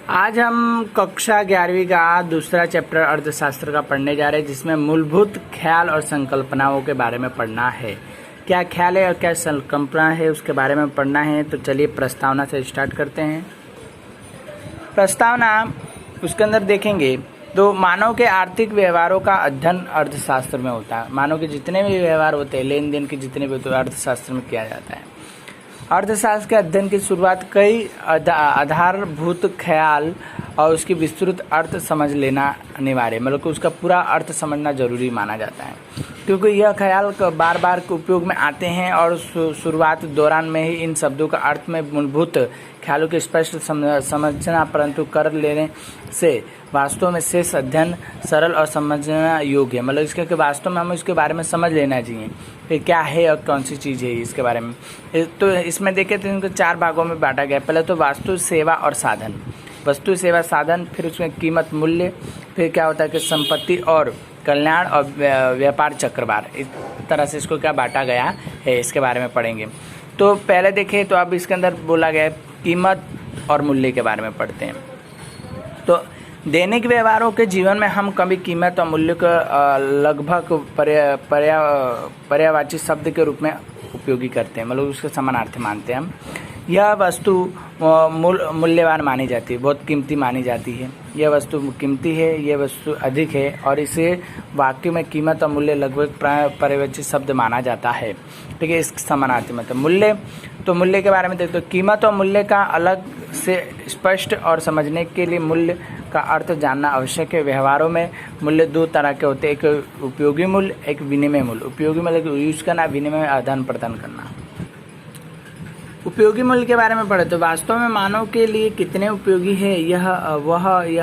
आज हम कक्षा 11वीं का दूसरा चैप्टर अर्थशास्त्र का पढ़ने जा रहे हैं, जिसमें मूलभूत ख्याल और संकल्पनाओं के बारे में पढ़ना है। क्या ख्याल है और क्या संकल्पना है उसके बारे में पढ़ना है। तो चलिए प्रस्तावना से स्टार्ट करते हैं। प्रस्तावना, उसके अंदर देखेंगे तो मानव के आर्थिक व्यवहारों का अध्ययन अर्थशास्त्र में होता है। मानव के जितने भी व्यवहार होते हैं, लेन देन के जितने भी होते हैं, अर्थशास्त्र में किया जाता है। अर्थशास्त्र के अध्ययन की शुरुआत कई आधारभूत ख्याल और उसकी विस्तृत अर्थ समझ लेना अनिवार्य है। मतलब कि उसका पूरा अर्थ समझना जरूरी माना जाता है, क्योंकि यह ख्याल बार बार उपयोग में आते हैं और शुरुआत दौरान में ही इन शब्दों का अर्थ में मूलभूत ख्यालों के स्पष्ट समझना, परंतु कर लेने से वास्तव में शेष अध्ययन सरल और समझना योग्य है। मतलब इसके कि वास्तव में हमें इसके बारे में समझ लेना चाहिए कि क्या है और कौन सी चीज़ है इसके बारे में। तो इसमें देखें तो इनको 4 भागों में बांटा गया। पहले तो वस्तु, सेवा और साधन। वस्तु, सेवा, साधन, फिर उसमें कीमत, मूल्य, फिर क्या होता है कि संपत्ति और कल्याण और व्यापार चक्रवार। इस तरह से इसको क्या बांटा गया है, इसके बारे में पढ़ेंगे। तो पहले देखें तो अब इसके अंदर बोला गया है कीमत और मूल्य के बारे में पढ़ते हैं। तो दैनिक व्यवहारों के जीवन में हम कभी कीमत और मूल्य को लगभग पर्यायवाची शब्द के रूप में उपयोगी करते हैं। मतलब उसके समानार्थी मानते हैं हम। यह वस्तु मूल्यवान मानी जाती है, बहुत कीमती मानी जाती है। यह वस्तु कीमती है, यह वस्तु अधिक है, और इसे वाक्य में कीमत और मूल्य लगभग पर्यायवाची शब्द माना जाता है। ठीक है, इसके समानार्थी मतलब मूल्य। तो मूल्य के बारे में देखते हैं। कीमत और मूल्य का अलग से स्पष्ट और समझने के लिए मूल्य का अर्थ जानना आवश्यक है। व्यवहारों में मूल्य 2 तरह के होते हैं, एक उपयोगी मूल्य, एक विनिमय मूल्य। उपयोगी मूल्य यूज करना, विनिमय आदान प्रदान करना। उपयोगी मूल्य के बारे में पढ़े तो वास्तव में मानव के लिए कितने उपयोगी है यह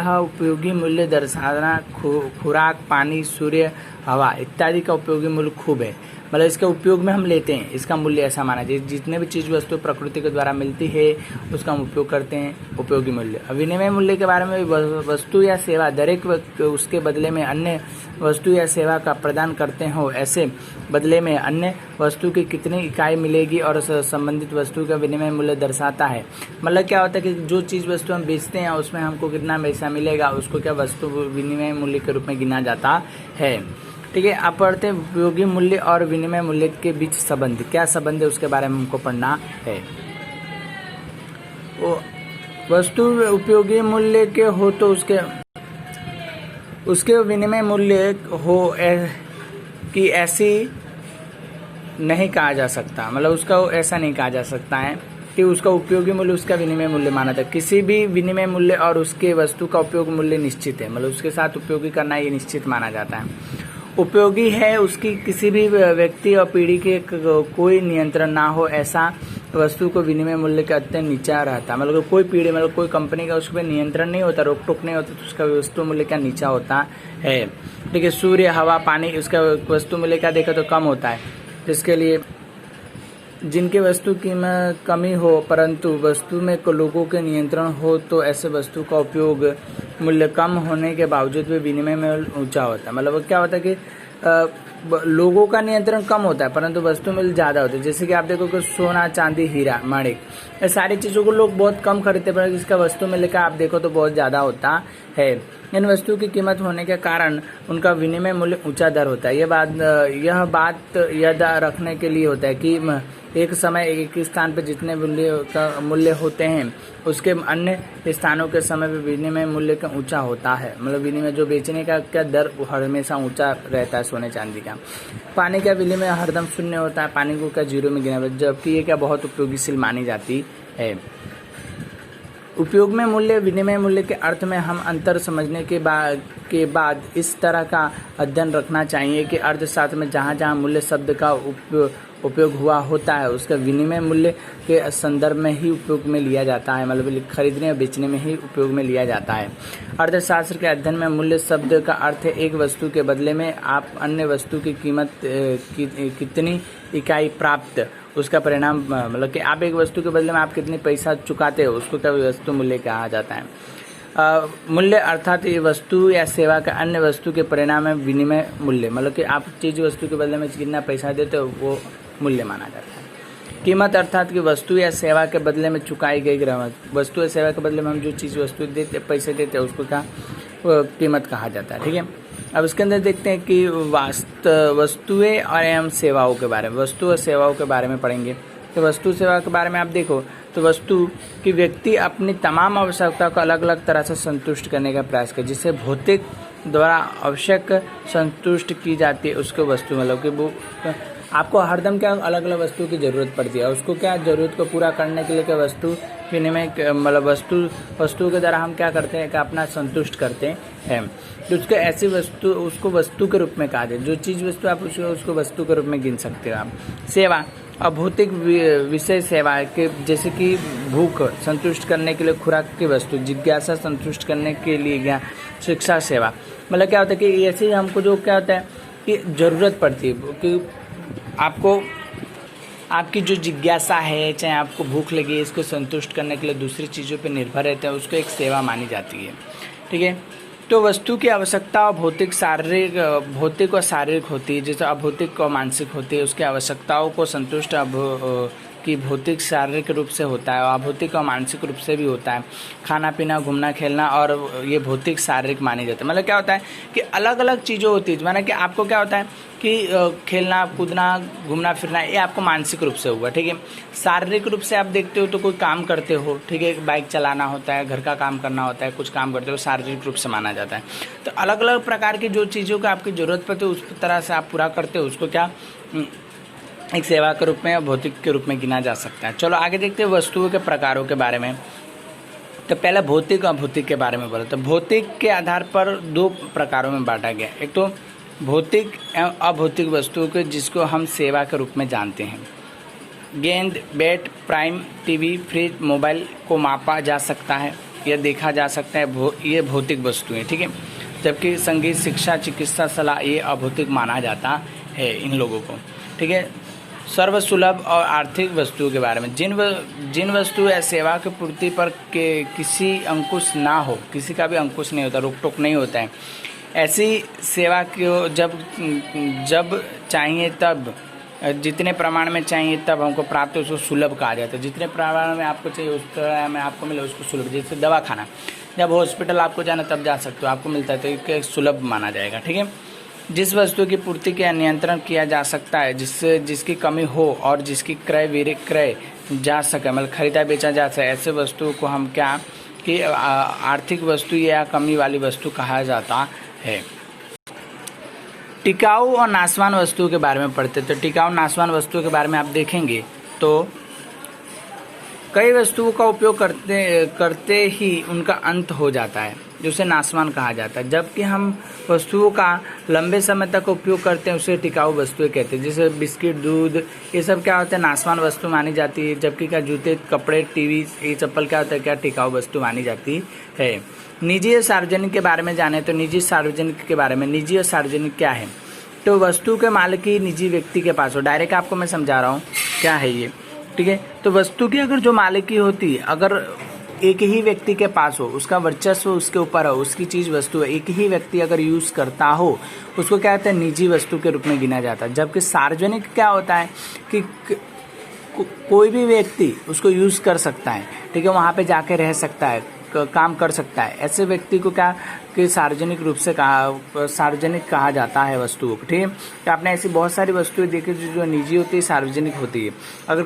उपयोगी मूल्य दर्शाना खुराक, पानी, सूर्य, हवा इत्यादि का उपयोगी मूल्य खूब है। मतलब इसके उपयोग में हम लेते हैं, इसका मूल्य ऐसा माना जाए। जितने भी चीज़ वस्तु प्रकृति के द्वारा मिलती है उसका हम उपयोग करते हैं, उपयोगी मूल्य। विनिमय मूल्य के बारे में वस्तु या सेवा दरेक उसके बदले में अन्य वस्तु या सेवा का प्रदान करते हो, ऐसे बदले में अन्य वस्तु की कितनी इकाई मिलेगी और संबंधित वस्तु का विनिमय मूल्य दर्शाता है। मतलब क्या होता है कि जो चीज़ वस्तु हम बेचते हैं उसमें हमको कितना पैसा मिलेगा, उसको क्या वस्तु विनिमय मूल्य के रूप में गिना जाता है। ठीक है, आप पढ़ते हैं उपयोगी मूल्य और विनिमय मूल्य के बीच संबंध। क्या संबंध है उसके बारे में हमको पढ़ना है। वस्तु उपयोगी मूल्य के हो तो उसके विनिमय मूल्य हो कि ऐसी नहीं कहा जा सकता। मतलब उसका ऐसा नहीं कहा जा सकता है कि उसका उपयोगी मूल्य उसका विनिमय मूल्य माना था। किसी भी विनिमय मूल्य और उसके वस्तु का उपयोग मूल्य निश्चित है। मतलब उसके साथ उपयोगी करना ये निश्चित माना जाता है। उपयोगी है उसकी किसी भी व्यक्ति और पीढ़ी के कोई नियंत्रण ना हो, ऐसा वस्तु को विनिमय मूल्य का अत्यंत नीचा रहता है। मतलब कोई पीढ़ी, मतलब कोई कंपनी का उस पर नियंत्रण नहीं होता, रोक टोक नहीं होता, तो उसका वस्तु मूल्य का नीचा होता है। ठीक है, सूर्य, हवा, पानी, उसका वस्तु मूल्य का देखा तो कम होता है। जिसके लिए जिनके वस्तु की में कमी हो परंतु वस्तु में लोगों के नियंत्रण हो, तो ऐसे वस्तु का उपयोग मूल्य कम होने के बावजूद भी विनिमय में ऊंचा होता है। मतलब क्या होता है कि लोगों का नियंत्रण कम होता है परंतु वस्तु मूल्य ज़्यादा होता है। जैसे कि आप देखो कि सोना, चांदी, हीरा, माणिक, ये सारी चीज़ों को लोग बहुत कम खरीदते हैं, पर इसका वस्तु मूल्य का आप देखो तो बहुत ज़्यादा होता है। इन वस्तु की कीमत होने के कारण उनका विनिमय मूल्य ऊंचा दर होता है। यह बात याद रखने के लिए होता है कि एक समय एक स्थान पर जितने मूल्य होते हैं उसके अन्य स्थानों के समय पे विनिमय मूल्य का ऊंचा होता है। मतलब विनिमय जो बेचने का क्या दर हमेशा ऊंचा रहता है सोने चांदी का। पानी का विनिमय हरदम शून्य होता है, पानी को क्या जीरो में गिना, जबकि ये क्या बहुत उपयोगीशील मानी जाती है। उपयोग में मूल्य, विनिमय मूल्य के अर्थ में हम अंतर समझने के बाद इस तरह का अध्ययन रखना चाहिए कि अर्थशास्त्र में जहाँ जहाँ मूल्य शब्द का उपयोग हुआ होता है उसका विनिमय मूल्य के संदर्भ में ही उपयोग में लिया जाता है। मतलब खरीदने और बेचने में ही उपयोग में लिया जाता है। अर्थशास्त्र के अध्ययन में मूल्य शब्द का अर्थ है एक वस्तु के बदले में आप अन्य वस्तु की कीमत कितनी इकाई प्राप्त, उसका परिणाम। मतलब कि आप एक वस्तु के बदले में आप कितनी पैसा चुकाते हो, उसको क्या वस्तु मूल्य कहा जाता है। मूल्य अर्थात ये वस्तु या सेवा का अन्य वस्तु के परिणाम में विनिमय मूल्य। मतलब कि आप चीज़ वस्तु के बदले में कितना पैसा देते हो वो मूल्य माना जाता है। कीमत अर्थात कि वस्तु या सेवा के बदले में चुकाई गई कीमत। वस्तु या सेवा के बदले में हम जो चीज़ वस्तु देते पैसे देते हैं उसको क्या कीमत कहा जाता है। ठीक है, अब इसके अंदर देखते हैं कि वस्तुएं और एवं सेवाओं के बारे में, वस्तु और सेवाओं के बारे में पढ़ेंगे। तो वस्तु सेवा के बारे में आप देखो तो वस्तु की व्यक्ति अपनी तमाम आवश्यकताओं को अलग अलग तरह से संतुष्ट करने का प्रयास करे, जिससे भौतिक द्वारा आवश्यक संतुष्ट की जाती है उसको वस्तु, मतलब कि वो आपको हरदम क्या अलग अलग वस्तु की ज़रूरत पड़ती है, उसको क्या ज़रूरत को पूरा करने के लिए क्या वस्तु विनिमय मतलब वस्तु के द्वारा हम क्या करते हैं कि अपना संतुष्ट करते हैं। तो उसको ऐसी वस्तु उसको वस्तु के रूप में कहा जाए, जो चीज़ वस्तु आप उसको वस्तु के रूप में गिन सकते हो आप। सेवा अभौतिक विषय सेवा के, जैसे कि भूख संतुष्ट करने के लिए खुराक की वस्तु, जिज्ञासा संतुष्ट करने के लिए ज्ञान, शिक्षा सेवा, मतलब क्या होता है कि ऐसे हमको जो क्या होता है कि ज़रूरत पड़ती है कि आपको आपकी जो जिज्ञासा है, चाहे आपको भूख लगी, इसको संतुष्ट करने के लिए दूसरी चीज़ों पर निर्भर रहते हैं, उसको एक सेवा मानी जाती है। ठीक है, तो वस्तु की आवश्यकता भौतिक और शारीरिक होती है, जैसे अभौतिक और मानसिक होती है। उसकी आवश्यकताओं को संतुष्ट कि भौतिक शारीरिक रूप से होता है और अभौतिक और मानसिक रूप से भी होता है। खाना पीना, घूमना खेलना और ये भौतिक शारीरिक माने जाते हैं। मतलब क्या होता है कि अलग अलग चीज़ें होती है, माना कि आपको क्या होता है कि खेलना कूदना घूमना फिरना ये आपको मानसिक रूप से हुआ। ठीक है, शारीरिक रूप से आप देखते हो तो कोई काम करते हो, ठीक है, बाइक चलाना होता है, घर का काम करना होता है, कुछ काम करते हो, शारीरिक रूप से माना जाता है। तो अलग अलग प्रकार की जो चीज़ों का आपकी ज़रूरत पड़ती है उस तरह से आप पूरा करते हो, उसको क्या एक सेवा के रूप में या भौतिक के रूप में गिना जा सकता है। चलो आगे देखते हैं वस्तुओं के प्रकारों के बारे में। तो पहले भौतिक और अभौतिक के बारे में बोला। तो भौतिक के आधार पर दो प्रकारों में बांटा गया, एक तो भौतिक एवं अभौतिक वस्तुओं के जिसको हम सेवा के रूप में जानते हैं। गेंद, bat, prime, TV, fridge, mobile को मापा जा सकता है या देखा जा सकता है, ये भौतिक वस्तुएं। ठीक है, जबकि संगीत, शिक्षा, चिकित्सा, सलाह ये अभौतिक माना जाता है इन लोगों को। ठीक है, सर्वसुलभ और आर्थिक वस्तुओं के बारे में, जिन वस्तु या सेवा की पूर्ति पर किसी अंकुश ना हो, किसी का भी अंकुश नहीं होता, रोक टोक नहीं होता है, ऐसी सेवा को जब चाहिए तब, जितने प्रमाण में चाहिए तब हमको प्राप्त, उसको सुलभ कहा जाता है। जितने प्रमाण में आपको चाहिए उस तरह में आपको मिले उसको सुलभ। जैसे दवा खाना, जब हॉस्पिटल आपको जाना तब जा सकते हो, आपको मिलता है, तो एक सुलभ माना जाएगा। ठीक है, जिस वस्तु की पूर्ति का नियंत्रण किया जा सकता है, जिसकी कमी हो और जिसकी क्रय विक्रय जा सके, मतलब खरीदा बेचा जा सके, ऐसे वस्तु को हम क्या कि आर्थिक वस्तु या कमी वाली वस्तु कहा जाता है। टिकाऊ और नाशवान वस्तुओं के बारे में पढ़ते। तो टिकाऊ नाशवान वस्तुओं के बारे में आप देखेंगे तो कई वस्तुओं का उपयोग करते ही उनका अंत हो जाता है, जिसे नाशवान कहा जाता है। जबकि हम वस्तुओं का लंबे समय तक उपयोग करते हैं उसे टिकाऊ वस्तुएं कहते हैं। जैसे बिस्किट, दूध, ये सब क्या होता है नाशवान वस्तु मानी जाती है। जबकि क्या जूते, कपड़े, टीवी, ये चप्पल क्या होता है, क्या टिकाऊ वस्तु मानी जाती है। निजी और सार्वजनिक के बारे में जाने तो निजी सार्वजनिक के बारे में, निजी और सार्वजनिक क्या है, तो वस्तु के मालिकी निजी व्यक्ति के पास हो। डायरेक्ट आपको मैं समझा रहा हूँ क्या है ये। ठीक है, तो वस्तु की अगर जो मालिकी होती है, अगर एक ही व्यक्ति के पास हो, उसका वर्चस्व उसके ऊपर हो, उसकी चीज वस्तु है, एक ही व्यक्ति अगर यूज करता हो, उसको क्या कहते हैं निजी वस्तु के रूप में गिना जाता है। जबकि सार्वजनिक क्या होता है कि कोई भी व्यक्ति उसको यूज कर सकता है। ठीक है, वहां पे जाके रह सकता है, काम कर सकता है, ऐसे व्यक्ति को क्या कि सार्वजनिक रूप से सार्वजनिक कहा जाता है वस्तुओं को। ठीक है, तो आपने ऐसी बहुत सारी वस्तुएं देखी जो निजी होती है, सार्वजनिक होती है। अगर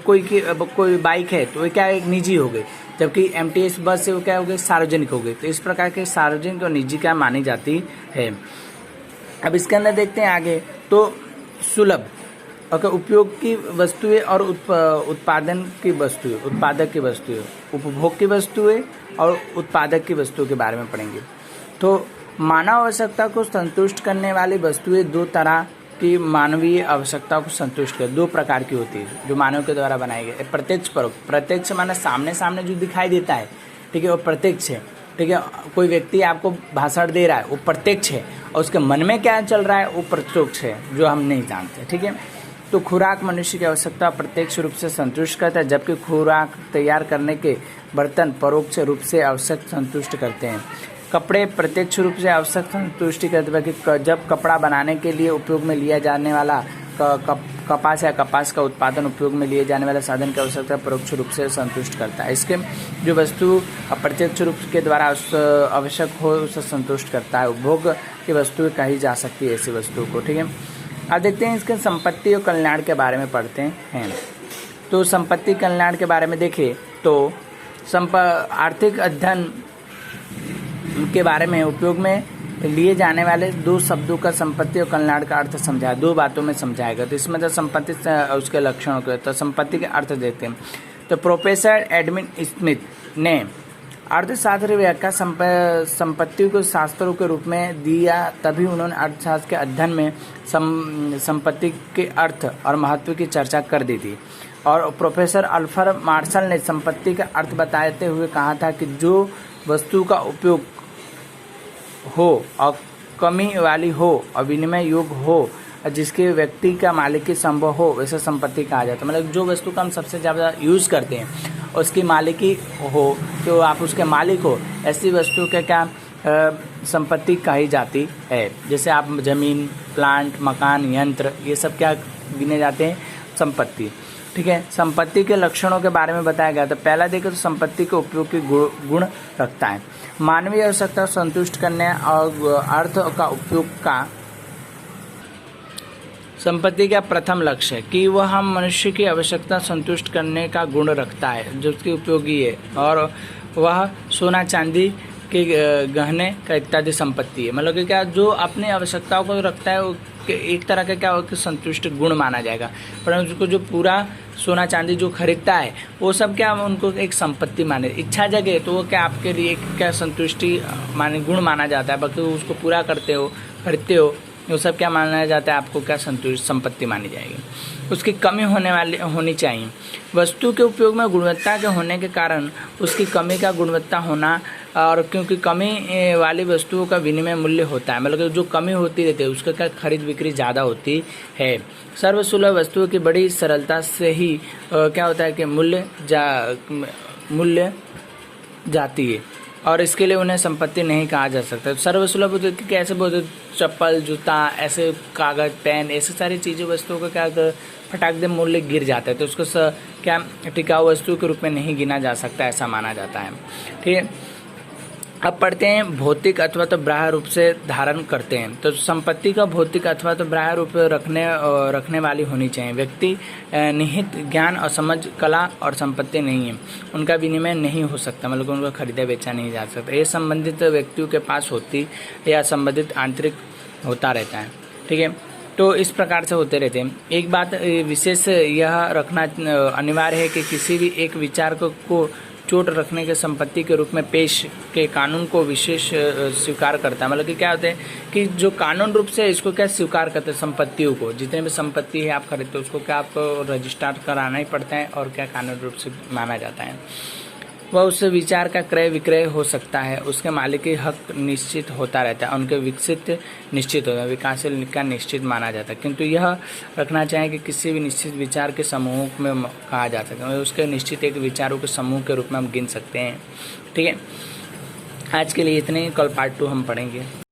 कोई बाइक है तो वो क्या एक निजी हो गई, जबकि एमटीएस बस है वो क्या हो गई सार्वजनिक हो गई। तो इस प्रकार के सार्वजनिक और निजी क्या मानी जाती है। अब इसके अंदर देखते हैं आगे, तो सुलभ अगर उपयोग की वस्तुएं और उत्पादन की वस्तुएं, उत्पादक की वस्तुएं, उपभोग की वस्तुएं और उत्पादक की वस्तुओं के बारे में पढ़ेंगे। तो मानव आवश्यकता को संतुष्ट करने वाली वस्तुएं दो तरह की मानवीय आवश्यकताओं को संतुष्ट कर, दो प्रकार की होती है जो मानव के द्वारा बनाई गई। प्रत्यक्ष परोक्ष। प्रत्यक्ष माना सामने सामने जो दिखाई देता है, ठीक है, वो प्रत्यक्ष है। ठीक है, कोई व्यक्ति आपको भाषण दे रहा है वो प्रत्यक्ष है, और उसके मन में क्या चल रहा है वो प्रत्यक्ष है, जो हम नहीं जानते। ठीक है, तो खुराक मनुष्य की आवश्यकता प्रत्यक्ष रूप से संतुष्ट करता है, जबकि खुराक तैयार करने के बर्तन परोक्ष रूप से आवश्यक संतुष्ट करते हैं। कपड़े प्रत्यक्ष रूप से आवश्यक संतुष्टि करते हैं कि जब कपड़ा बनाने के लिए उपयोग में लिया जाने वाला कपास या कपास का उत्पादन उपयोग में लिए जाने वाले साधन की आवश्यकता परोक्ष रूप से संतुष्ट करता है। इसके जो वस्तु अप्रत्यक्ष रूप के द्वारा उस आवश्यक हो उसे संतुष्ट करता है। उपभोग की वस्तु कही जा सकती है ऐसी वस्तु को। ठीक है, अब देखते हैं इसके संपत्ति और कल्याण के बारे में पढ़ते हैं। तो संपत्ति कल्याण के बारे में देखें तो आर्थिक अध्ययन के बारे में उपयोग में लिए जाने वाले दो शब्दों का संपत्ति और कल्याण का अर्थ समझाया, दो बातों में समझाएगा। तो इसमें तो संपत्ति उसके लक्षणों के, तो संपत्ति के अर्थ देखते हैं। तो प्रोफेसर एडमिन स्मिथ ने अर्थशास्त्र व्याख्या संपत्ति को शास्त्रों के रूप में दिया, तभी उन्होंने अर्थशास्त्र के अध्ययन में संपत्ति के अर्थ और महत्व की चर्चा कर दी थी। और प्रोफेसर अल्फ्रेड मार्शल ने संपत्ति का अर्थ बताते हुए कहा था कि जो वस्तु का उपयोग हो और कमी वाली हो और विनिमय योग्य हो और जिसके व्यक्ति का मालिकी संभव हो, वैसे संपत्ति कहा जाता है। मतलब जो वस्तु का हम सबसे ज़्यादा यूज़ करते हैं उसकी मालिकी हो, तो आप उसके मालिक हो, ऐसी वस्तु के क्या संपत्ति कही जाती है। जैसे आप जमीन, प्लांट, मकान, यंत्र, ये सब क्या गिने जाते हैं, संपत्ति। ठीक है, संपत्ति के लक्षणों के बारे में बताया गया। तो पहला देखें तो संपत्ति के उपयोग के गुण रखता है। मानवीय आवश्यकता संतुष्ट करने और अर्थ का उपयोग का संपत्ति का प्रथम लक्ष्य है कि वह हम मनुष्य की आवश्यकता संतुष्ट करने का गुण रखता है, जो उसकी उपयोगी है, और वह सोना चांदी के गहने का इत्यादि संपत्ति है। मतलब कि क्या जो अपनी आवश्यकताओं को रखता है वो एक तरह का क्या हो कि संतुष्ट गुण माना जाएगा। परंतु उसको जो पूरा सोना चांदी जो खरीदता है वो सब क्या उनको एक संपत्ति माने, इच्छा जगे तो वो क्या आपके लिए क्या संतुष्टि माने गुण माना जाता है। बाकी उसको पूरा करते हो, खरीदते हो, वो सब क्या माना जाता है, आपको क्या संतुष्ट संपत्ति मानी जाएगी। उसकी कमी होनी चाहिए। वस्तु के उपयोग में गुणवत्ता के होने के कारण उसकी कमी का गुणवत्ता होना, और क्योंकि कमी वाली वस्तुओं का विनिमय मूल्य होता है। मतलब जो कमी होती रहती है उसका क्या खरीद बिक्री ज़्यादा होती है। सर्वसुलभ वस्तुओं की बड़ी सरलता से ही क्या होता है कि मूल्य जाती है, और इसके लिए उन्हें संपत्ति नहीं कहा जा सकता। सर्वसुलभ कैसे बोलते, चप्पल, जूता, ऐसे कागज, पेन, ऐसे सारी चीज़ें वस्तुओं का क्या फटाक दे मूल्य गिर जाता है, तो उसको क्या टिकाऊ वस्तु के रूप में नहीं गिना जा सकता, ऐसा माना जाता है। ठीक है, अब पढ़ते हैं भौतिक अथवा तो बाह्य रूप से धारण करते हैं। तो संपत्ति का भौतिक अथवा तो बाह्य रूप रखने वाली होनी चाहिए। व्यक्ति निहित ज्ञान और समझ, कला और संपत्ति नहीं है, उनका विनिमय नहीं हो सकता, मतलब उनको खरीदा बेचा नहीं जा सकता। ये संबंधित व्यक्तियों के पास होती या संबंधित आंतरिक होता रहता है। ठीक है, तो इस प्रकार से होते रहते हैं। एक बात विशेष यह रखना अनिवार्य है कि किसी भी एक विचार को चोट रखने के संपत्ति के रूप में पेश के कानून को विशेष स्वीकार करता है। मतलब कि क्या होता है कि जो कानून रूप से इसको क्या स्वीकार करते हैं, संपत्तियों को, जितने भी संपत्ति है आप खरीदते हो उसको क्या आपको रजिस्टर कराना ही पड़ता है, और क्या कानून रूप से माना जाता है। वह उससे विचार का क्रय विक्रय हो सकता है, उसके मालिक की हक निश्चित होता रहता है, उनके विकसित निश्चित होता है, विकासशील का निश्चित माना जाता है। किंतु यह रखना चाहिए कि किसी भी निश्चित विचार के समूह में कहा जा सकता है, उसके निश्चित एक विचारों के समूह के रूप में हम गिन सकते हैं। ठीक है, आज के लिए इतने ही, कल पार्ट 2 हम पढ़ेंगे।